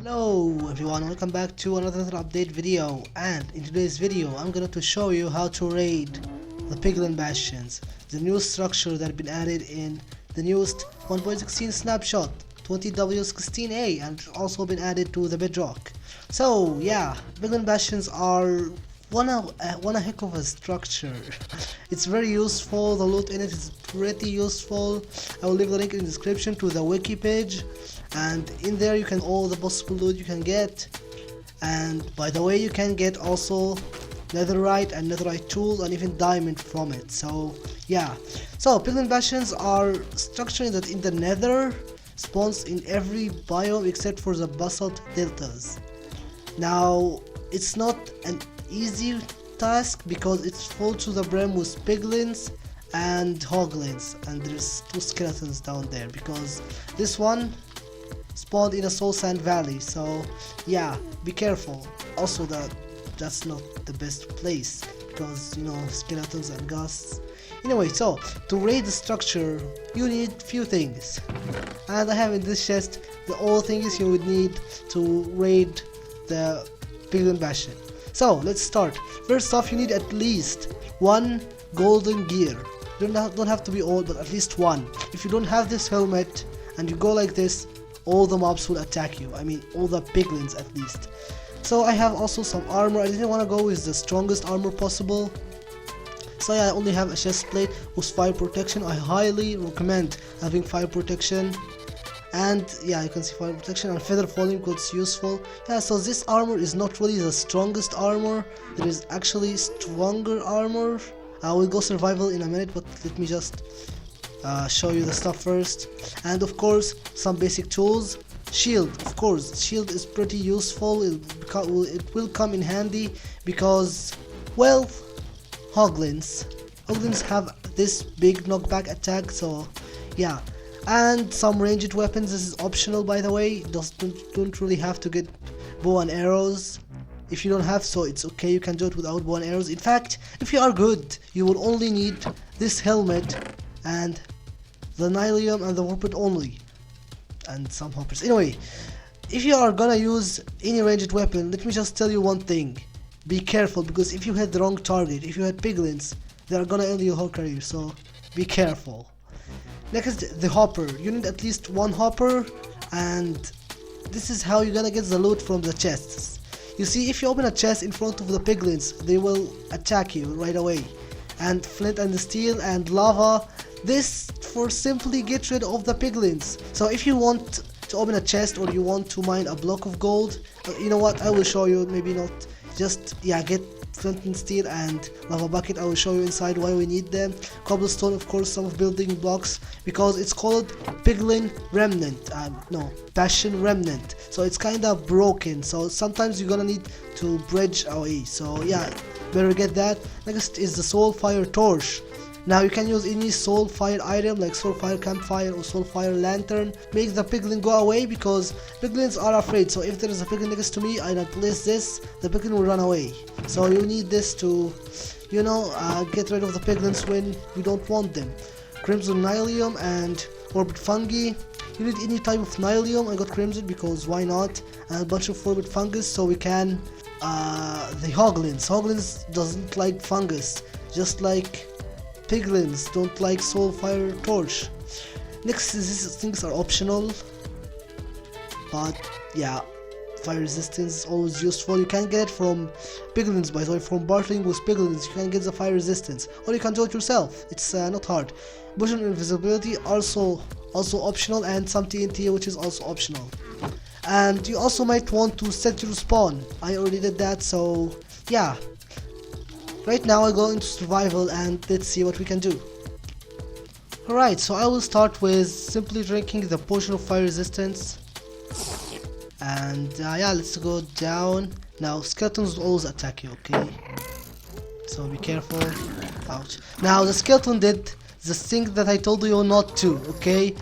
Hello everyone, welcome back to another update video, and in today's video I'm going to show you how to raid the Piglin Bastions, the new structure that has been added in the newest 1.16 Snapshot 20W16A, and it's also been added to the Bedrock. So yeah, Piglin Bastions are one a heck of a structure. It's very useful, the loot in it is pretty useful. I will leave the link in the description to the wiki page, and in there you can all the possible loot you can get. And by the way, you can get also netherite and netherite tools and even diamond from it. So yeah, so Piglin Bastions are structured that in the nether, spawns in every biome except for the basalt deltas. Now it's not an easy task because it's full to the brim with piglins and hoglins, and there's two skeletons down there because this one spawned in a soul sand valley. So yeah, be careful. Also that's not the best place because, you know, skeletons and ghasts. Anyway, so to raid the structure you need few things, and I have in this chest all things you would need to raid the Piglin Bastion. So let's start. First off, you need at least one golden gear. Don't have to be all, but at least one. If you don't have this helmet and you go like this, all the mobs will attack you. I mean, all the piglins at least. So I have also some armor. I didn't want to go with the strongest armor possible, so yeah, I only have a chest plate with fire protection. I highly recommend having fire protection. And yeah, you can see fire protection and feather falling because it's useful. Yeah, so this armor is not really the strongest armor. There is actually stronger armor. I will go survival in a minute, but let me just show you the stuff first. And of course, some basic tools. Shield, of course, shield is pretty useful. It will come in handy because, well, hoglins have this big knockback attack, so yeah. And some ranged weapons. This is optional, by the way. Don't really have to get bow and arrows. If you don't have, so it's okay, you can do it without bow and arrows. In fact, if you are good, you will only need this helmet and the nylium and the warped only, and some hoppers. Anyway, if you are gonna use any ranged weapon, let me just tell you one thing: be careful, because if you hit the wrong target, if you hit piglins, they are gonna end your whole career, so be careful. Next, the hopper. You need at least one hopper, and this is how you're gonna get the loot from the chests. You see, if you open a chest in front of the piglins, they will attack you right away. And flint and steel and lava, this for simply get rid of the piglins. So if you want to open a chest or you want to mine a block of gold, you know what, I will show you, maybe not, just yeah, get flint and steel and lava bucket. I will show you inside why we need them. Cobblestone, of course, some of building blocks, because it's called Piglin Remnant, no, Bastion Remnant, so it's kinda broken, so sometimes you're gonna need to bridge away, so yeah, better get that. Next is the soul fire torch. Now you can use any soul fire item like soul fire campfire or soul fire lantern. Make the piglin go away because piglins are afraid. So if there is a piglin next to me and I place this, the piglin will run away. So you need this to, you know, get rid of the piglins when you don't want them. Crimson nylium and orbit fungi. You need any type of nylium. I got crimson because why not? And a bunch of orbit fungus so we can the hoglins. Hoglins doesn't like fungus, just like piglins don't like soul fire torch. Next, these things are optional, but yeah, fire resistance is always useful. You can get it from piglins, by the way, from bartering with piglins. You can get the fire resistance, or you can do it yourself. It's not hard. Bush invisibility also optional, and some TNT, which is also optional. And you also might want to set your spawn. I already did that, so yeah. Right now I go into survival and let's see what we can do. Alright, so I will start with simply drinking the potion of fire resistance. And yeah, let's go down. Now skeletons will always attack you, okay? So be careful. Ouch. Now the skeleton did the thing that I told you not to, okay?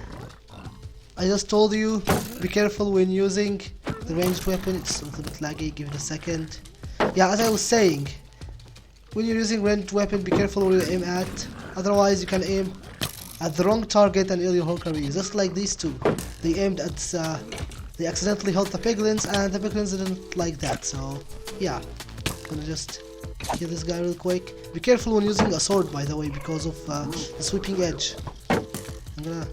I just told you, be careful when using the ranged weapon. It's a little bit laggy, give it a second. Yeah, as I was saying, when you're using ranged weapon, be careful where you aim at. Otherwise, you can aim at the wrong target and end your whole career. Just like these two, they aimed at they accidentally hurt the piglins, and the piglins didn't like that. So yeah, I'm gonna just kill this guy real quick. Be careful when using a sword, by the way, because of the sweeping edge. I'm gonna,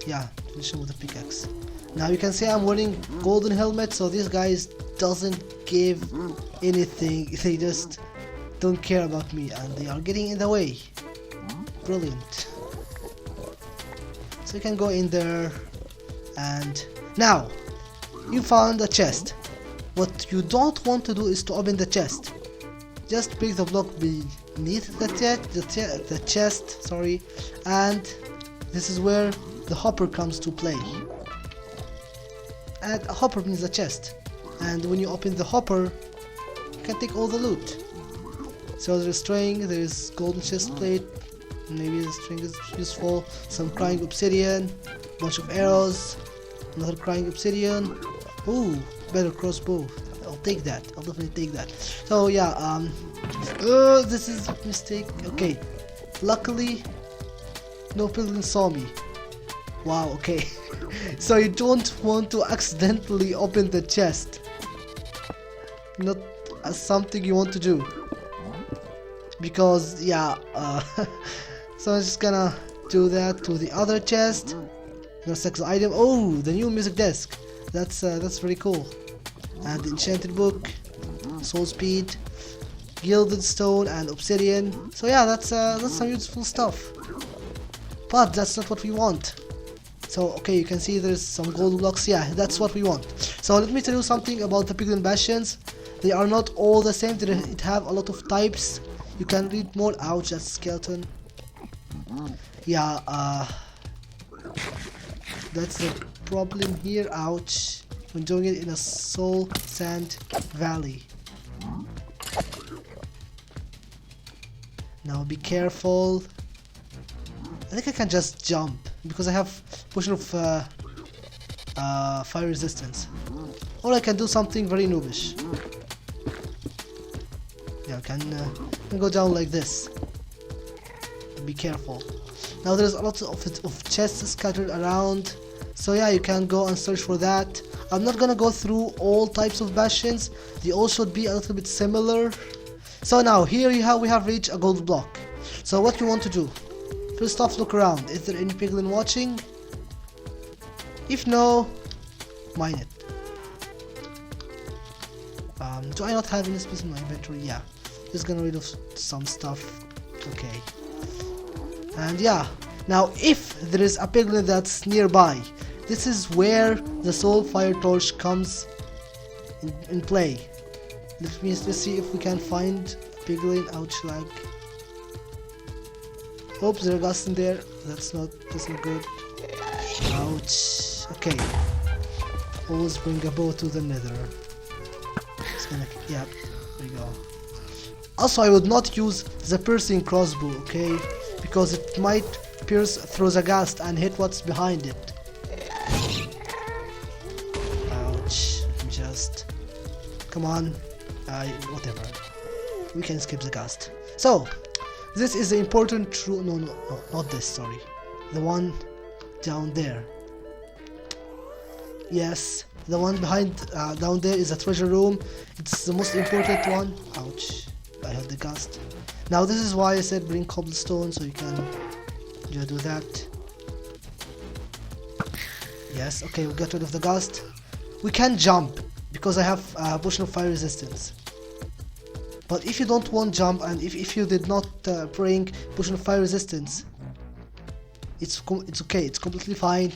yeah, finish him with a pickaxe. Now you can see I'm wearing golden helmet, so these guys doesn't give anything. They just don't care about me, and they are getting in the way. Brilliant. So you can go in there, and now you found a chest. What you don't want to do is to open the chest. Just pick the block beneath the chest, sorry, and this is where the hopper comes to play. And a hopper means a chest, and when you open the hopper, you can take all the loot. So there's string, there's golden chest plate, maybe the string is useful, some crying obsidian, bunch of arrows, another crying obsidian. Ooh, better crossbow. I'll take that. I'll definitely take that. So yeah, this is a mistake. Okay, luckily no piglin saw me. Wow, okay. So you don't want to accidentally open the chest. Not as something you want to do. Because yeah, so I'm just gonna do that to the other chest. Gonna select the item. Oh, the new music disc. That's very cool. And the enchanted book, soul speed, gilded stone, and obsidian. So yeah, that's some useful stuff. But that's not what we want. So okay, you can see there's some gold blocks. Yeah, that's what we want. So let me tell you something about the piglin bastions. They are not all the same. They have a lot of types. You can read more. Ouch, that's skeleton. Yeah, that's the problem here. Ouch, when doing it in a soul sand valley. Now be careful. I think I can just jump because I have potion of fire resistance. Or I can do something very noobish. Yeah, I can go down like this. Be careful. Now there's a lot of chests scattered around, so yeah, you can go and search for that. I'm not gonna go through all types of bastions. They all should be a little bit similar. So now here we have reached a gold block. So what you want to do? First off, look around. Is there any piglin watching? If no, mine it. Do I not have any space in my inventory? Yeah, just gonna rid of some stuff. Okay. And yeah, now if there is a piglin that's nearby, this is where the soul fire torch comes in play. Let's see if we can find a piglin. Ouch, lag. Oops, there's a ghost in there. That's not good. Ouch. Okay. Always bring a bow to the nether. It's gonna, yeah, there you go. Also, I would not use the piercing crossbow, okay? Because it might pierce through the ghast and hit what's behind it. Ouch. Just come on. Whatever. We can skip the ghast. So this is the important no, not this, sorry. The one down there. Yes, the one behind down there is a treasure room. It's the most important one. Ouch. I had the ghast. Now this is why I said bring cobblestone, so you can do that. Yes, okay, we got rid of the ghast. We can jump because I have potion of fire resistance. But if you don't want jump, and if you did not bring potion of fire resistance, it's okay, it's completely fine.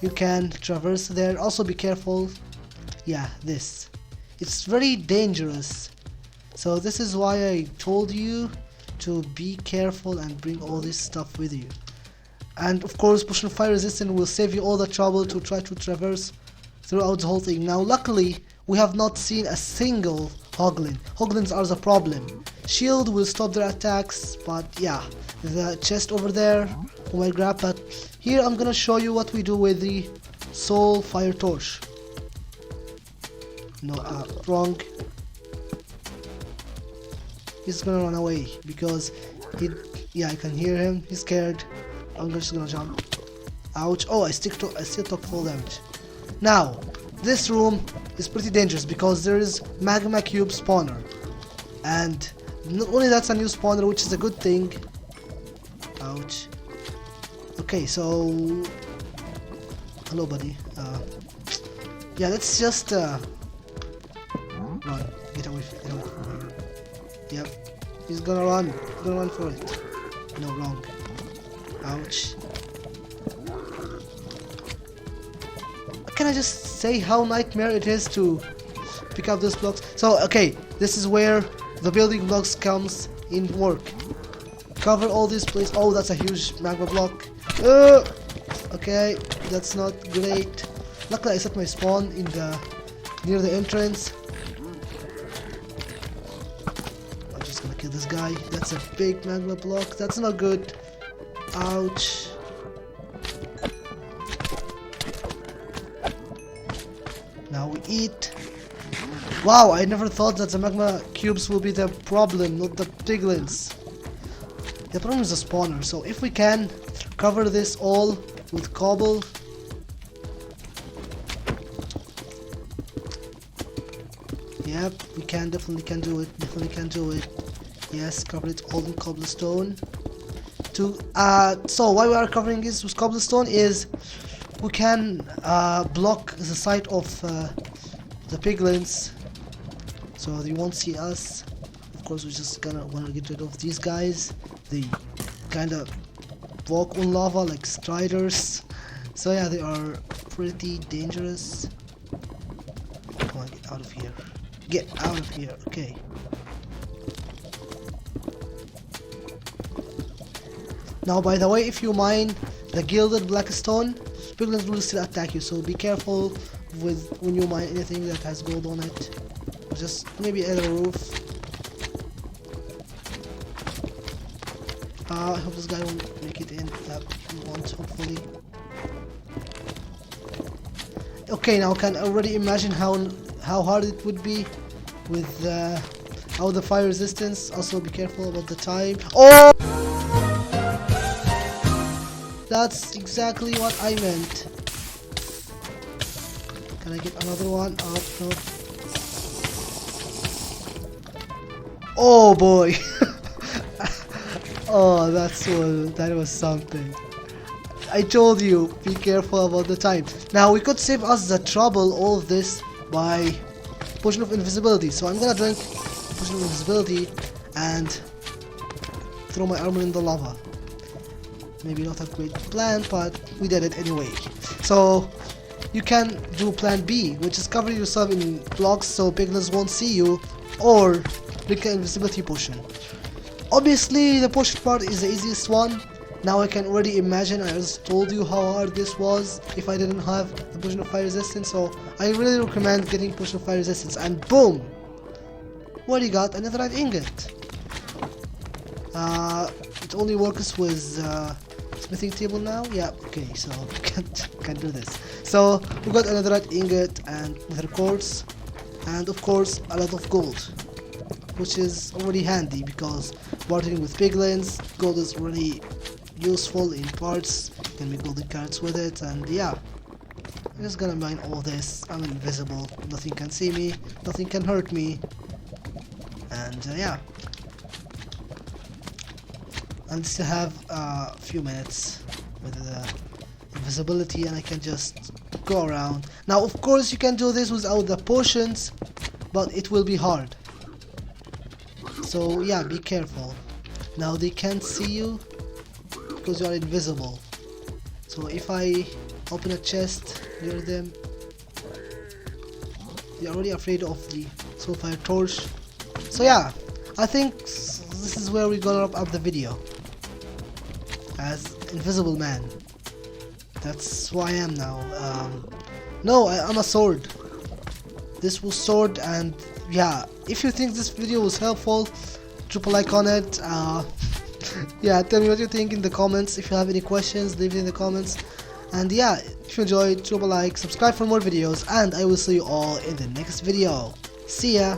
You can traverse there. Also be careful. Yeah, this. It's very dangerous. So this is why I told you to be careful and bring all this stuff with you. And of course, potion of fire resistance will save you all the trouble to try to traverse throughout the whole thing. Now luckily, we have not seen a single hoglin. Hoglins are the problem. Shield will stop their attacks, but yeah, the chest over there, oh my grab. But here I'm gonna show you what we do with the soul fire torch. No, wrong. He's gonna run away because yeah, I can hear him. He's scared. I'm just gonna jump. Ouch! Oh, I still took full damage. Now, this room is pretty dangerous because there is magma cube spawner, and not only that's a new spawner, which is a good thing. Ouch. Okay, so hello buddy. Yeah, let's just run. Get away from here. Yep, he's gonna run. He's gonna run for it. No, wrong. Ouch. Can I just say how nightmare it is to pick up those blocks? So, okay, this is where the building blocks comes in work. Cover all this place. Oh, that's a huge magma block. Okay, that's not great. Luckily, I set my spawn in near the entrance. I'm just gonna kill this guy. That's a big magma block. That's not good. Ouch. Now we eat. Wow, I never thought that the magma cubes will be the problem, not the piglins. The problem is the spawner, so if we can cover this all with cobble. Yep, we can, definitely can do it, definitely can do it. Yes, cover it all in cobblestone. So why we are covering this with cobblestone is we can block the sight of the piglins, so they won't see us. Of course, we're just gonna wanna get rid of these guys. They kind of walk on lava like striders. So yeah, they are pretty dangerous. Come on, get out of here. Get out of here. Okay. Now, by the way, if you mine the gilded blackstone, piglins will still attack you, so be careful with when you mine anything that has gold on it. Just maybe add a roof. I hope this guy won't make it in. That he won't, hopefully. Okay, now I can already imagine how hard it would be with how the fire resistance. Also, be careful about the time. Oh! That's exactly what I meant. Can I get another one? Oh, no. Oh boy! Oh, that was something. I told you, be careful about the time. Now, we could save us the trouble, all of this, by potion of invisibility. So I'm gonna drink potion of invisibility and throw my armor in the lava. Maybe not a great plan, but we did it anyway. So you can do plan B, which is cover yourself in blocks so piglins won't see you, or drink an invisibility potion. Obviously, the potion part is the easiest one. Now I can already imagine, I just told you how hard this was if I didn't have the potion of fire resistance, so I really recommend getting potion of fire resistance. And boom! What do you got? Another red ingot. It only works with smithing table now. Yeah, okay, so can't do this. So we got another red ingot and nether quartz, and of course a lot of gold, which is already handy because bartering with piglins, gold is really useful in parts. You can make golden carrots with it, and yeah, I'm just gonna mine all this. I'm invisible, nothing can see me, nothing can hurt me, and yeah. And still have a few minutes with the invisibility, and I can just go around. Now, of course, you can do this without the potions, but it will be hard. So yeah, be careful. Now they can't see you because you are invisible. So if I open a chest near them, they're already afraid of the soulfire torch. So yeah, I think this is where we're gonna wrap up the video. As invisible man. That's who I am now. No, I'm a sword. This was sword, and yeah, if you think this video was helpful, drop a like on it. Yeah, tell me what you think in the comments. If you have any questions, leave it in the comments. And yeah, if you enjoyed, drop a like, subscribe for more videos, and I will see you all in the next video. See ya!